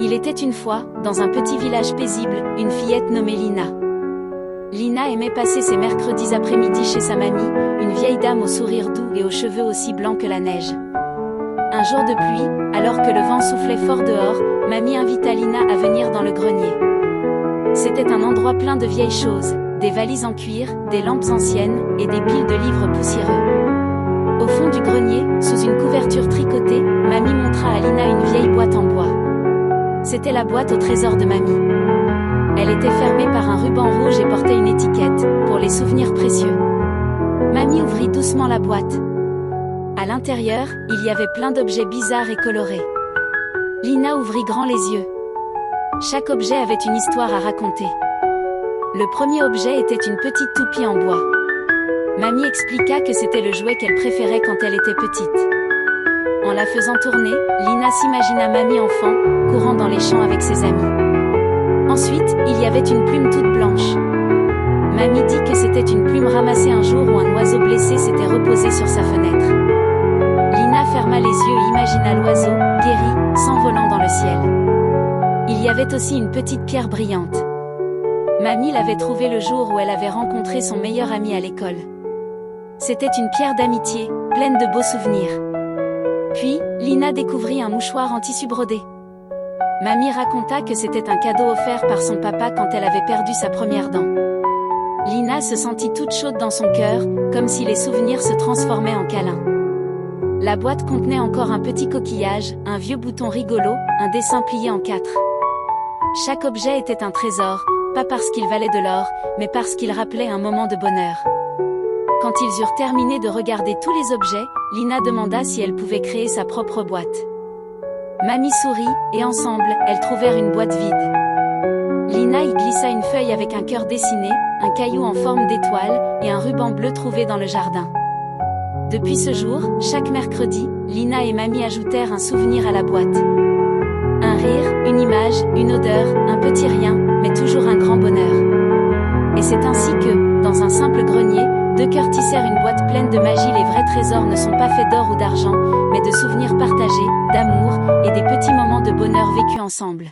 Il était une fois, dans un petit village paisible, une fillette nommée Lina. Lina aimait passer ses mercredis après-midi chez sa mamie, une vieille dame au sourire doux et aux cheveux aussi blancs que la neige. Un jour de pluie, alors que le vent soufflait fort dehors, mamie invita Lina à venir dans le grenier. C'était un endroit plein de vieilles choses, des valises en cuir, des lampes anciennes, et des piles de livres poussiéreux. Au fond du grenier, sous une couverture tricotée, mamie montra à Lina une vieille boîte en bois. C'était la boîte au trésor de mamie. Elle était fermée par un ruban rouge et portait une étiquette, pour les souvenirs précieux. Mamie ouvrit doucement la boîte. À l'intérieur, il y avait plein d'objets bizarres et colorés. Lina ouvrit grand les yeux. Chaque objet avait une histoire à raconter. Le premier objet était une petite toupie en bois. Mamie expliqua que c'était le jouet qu'elle préférait quand elle était petite. En la faisant tourner, Lina s'imagina mamie enfant, courant dans les champs avec ses amis. Ensuite, il y avait une plume toute blanche. Mamie dit que c'était une plume ramassée un jour où un oiseau blessé s'était reposé sur sa fenêtre. Lina ferma les yeux et imagina l'oiseau, guéri, s'envolant dans le ciel. Il y avait aussi une petite pierre brillante. Mamie l'avait trouvée le jour où elle avait rencontré son meilleur ami à l'école. C'était une pierre d'amitié, pleine de beaux souvenirs. Puis, Lina découvrit un mouchoir en tissu brodé. Mamie raconta que c'était un cadeau offert par son papa quand elle avait perdu sa première dent. Lina se sentit toute chaude dans son cœur, comme si les souvenirs se transformaient en câlins. La boîte contenait encore un petit coquillage, un vieux bouton rigolo, un dessin plié en 4. Chaque objet était un trésor, pas parce qu'il valait de l'or, mais parce qu'il rappelait un moment de bonheur. Quand ils eurent terminé de regarder tous les objets, Lina demanda si elle pouvait créer sa propre boîte. Mamie sourit, et ensemble, elles trouvèrent une boîte vide. Lina y glissa une feuille avec un cœur dessiné, un caillou en forme d'étoile, et un ruban bleu trouvé dans le jardin. Depuis ce jour, chaque mercredi, Lina et mamie ajoutèrent un souvenir à la boîte. Un rire, une image, une odeur, un petit rien, mais toujours un grand bonheur. Et c'est ainsi que, dans un simple grenier, deux cœurs tissèrent une boîte pleine de magie. Les vrais trésors ne sont pas faits d'or ou d'argent, mais de souvenirs partagés, d'amour, et des petits moments de bonheur vécus ensemble.